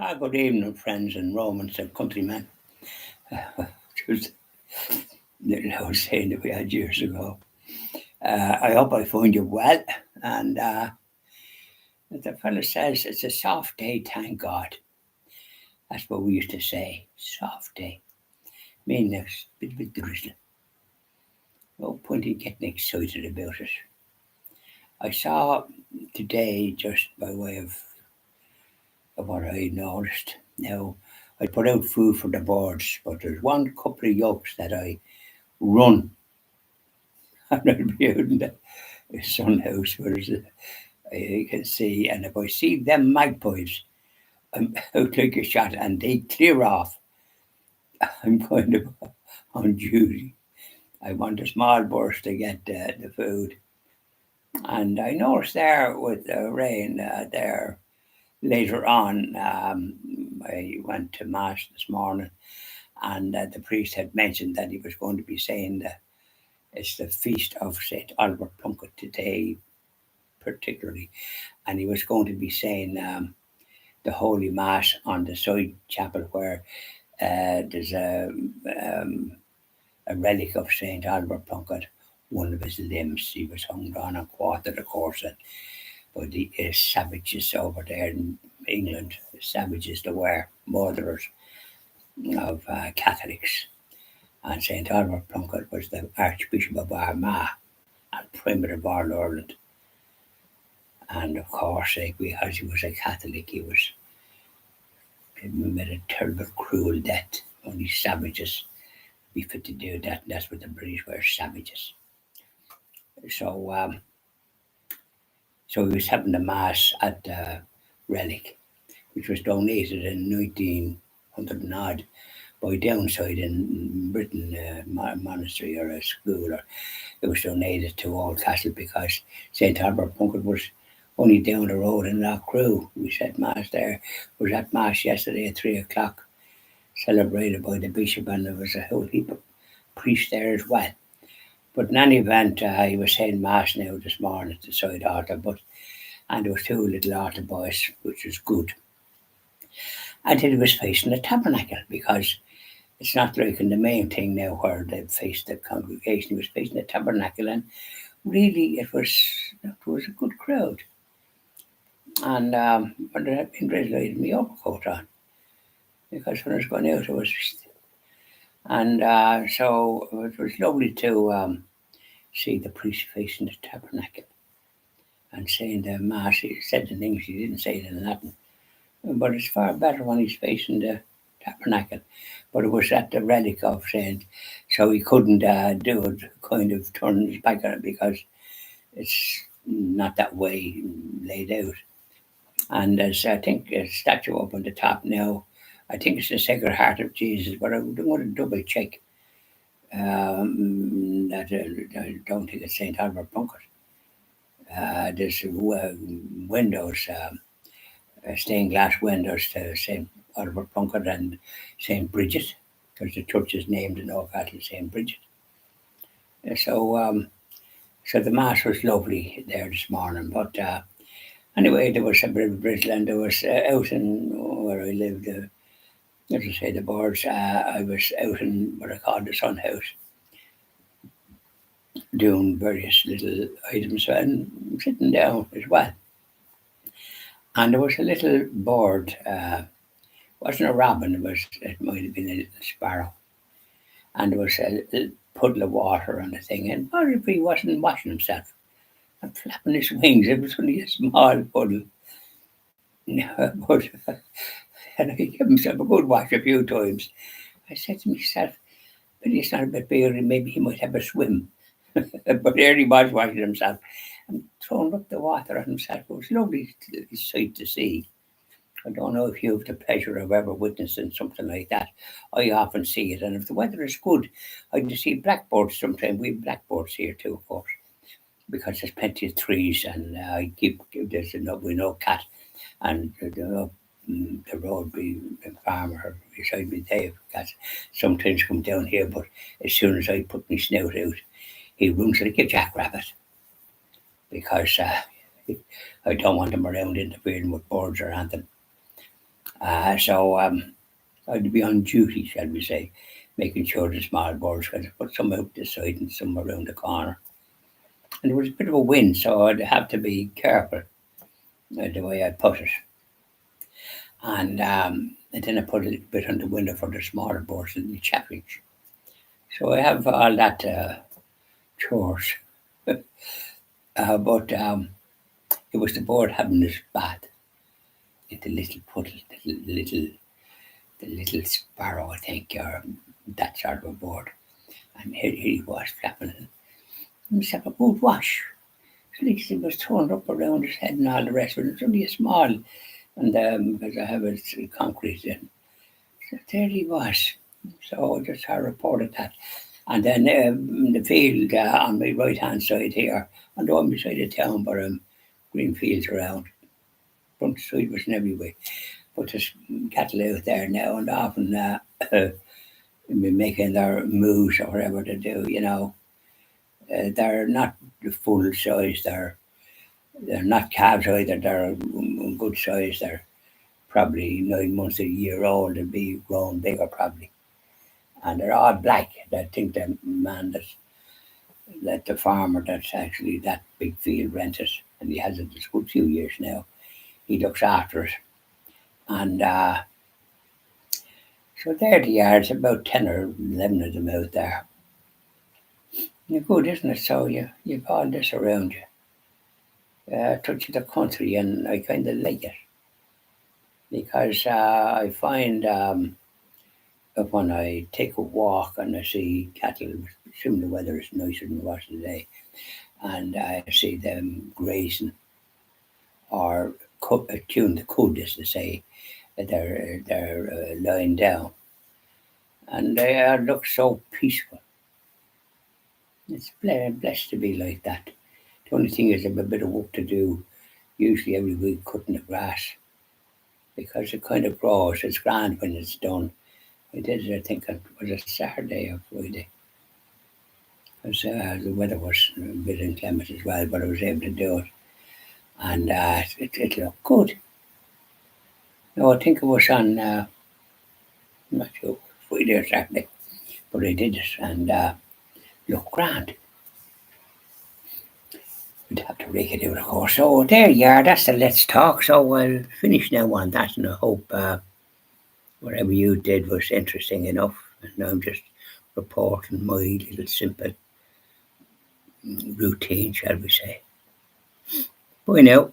Good evening, friends and Romans and countrymen. Just little I was saying that we had years ago. I hope I find you well. And as the fella says, it's a soft day, thank God. That's what we used to say. Soft day. Meaning it's a bit drizzle. No point in getting excited about it. I saw today, just by way of what I noticed. Now, I put out food for the birds, but there's one couple of yolks that I run and I'll be out in the sun house where you can see, and if I see them magpies, I'm out like a shot and they clear off. I'm kind of on duty. I want a small burst to get the food. And I noticed there with the rain there later on, I went to Mass this morning and the priest had mentioned that he was going to be saying that it's the feast of St. Albert Plunkett today, particularly, and he was going to be saying the Holy Mass on the side chapel where there's a relic of St. Albert Plunkett, one of his limbs. He was hung on and quartered, of course, by the savages over there in England, the savages that were murderers of Catholics. And St. Albert Plunkett was the Archbishop of Armagh and Primate of all Ireland. And of course, because he was a Catholic, he met a terrible, cruel death. Only savages be fit to do that. And that's what the British were, savages. So, so he was having the Mass at the relic, which was donated in 1900 and odd by Downside in Britain, a monastery or a school. Or it was donated to Old Castle because St. Albert Plunkett was only down the road in Loughcrew. We said Mass there. Was at Mass yesterday at 3:00, celebrated by the Bishop, and there was a whole heap of priests there as well. But in any event, he was saying Mass now this morning at the side altar, and there was two little altar boys, which was good. And he was facing the tabernacle because it's not like in the main thing now where they faced the congregation. He was facing the tabernacle, and really it was a good crowd. And but it had been drizzling my overcoat on because when I was going out, it was. And so it was lovely to see the priest facing the tabernacle and saying the Mass. He said in English, he didn't say it in Latin. But it's far better when he's facing the tabernacle. But it was at the relic of Saint, so he couldn't do it, kind of turn his back on it because it's not that way laid out. And there's, I think, a statue up on the top now. I think it's the Sacred Heart of Jesus, but I want to double check. That I don't think it's St. Albert Plunkett. There's windows, stained glass windows to St. Albert Plunkett and St. Bridget, because the church is named in Oldcastle St. Bridget. So, so the Mass was lovely there this morning. But anyway, there was a bit of drizzle, and there was out in where I lived, as I say, the birds. I was out in what I call the sun house, doing various little items and sitting down as well. And there was a little bird. Wasn't a robin. It might have been a little sparrow. And there was a little puddle of water on the thing. And what if he wasn't washing himself and flapping his wings? It was only a small puddle. But and he gave himself a good wash a few times. I said to myself, but he's not a bit bigger, and maybe he might have a swim. But there he was washing himself and throwing up the water on himself. It was a lovely sight to see. I don't know if you have the pleasure of ever witnessing something like that. I often see it, and if the weather is good, I can see blackbirds sometimes. We have blackbirds here too, of course, because there's plenty of trees, and I keep there's we know cat, and the road be the farmer beside me, Dave. Cats sometimes come down here, but as soon as I put my snout out, he runs like a jackrabbit because I don't want him around interfering with birds or anything. So I'd be on duty, shall we say, making sure the small birds got put some out this side and some around the corner. And there was a bit of a wind, so I'd have to be careful the way I put it. And then I put a little bit on the window for the smaller birds and the chaffinch. So I have all that chores. But it was the bird having his bath in the little puddle, the little sparrow, I think, or that sort of a bird. And here he was flapping himself a good wash. At least he was turned up around his head and all the rest of it. It's only a small, and because I have it concrete in. So there he was. So just I reported that. And then the field on my right hand side here, on the one beside the town, but green fields around. Front side was everywhere. But there's cattle out there now and often making their moves or whatever they do. They're not the full size. They're not calves either. They're good size. They're probably 9 months a year old and be grown bigger probably. And they're all black. I think the man that the farmer that's actually that big field rented, and he has it a good few years now. He looks after it. And so there they are. It's about 10 or 11 of them out there. You're good, isn't it? So you've all this around you. Touching the country, and I kind of like it because I find that when I take a walk and I see cattle, assuming the weather is nicer than it was today, and I see them grazing or tune the cud, as they say, they're lying down, and they look so peaceful. It's blessed to be like that. The only thing is, I have a bit of work to do, usually every week, cutting the grass because it kind of grows. It's grand when it's done. I did it, I think it was a Saturday or Friday because the weather was a bit inclement as well, but I was able to do it. And it looked good. No, I think it was on, I'm not sure, Friday or Saturday, but I did it and looked grand. We'd have to rake it out, of course. So there you are, that's the Let's Talk. So I'll finish now on that, and I hope whatever you did was interesting enough. And I'm just reporting my little simple routine, shall we say. Bye now.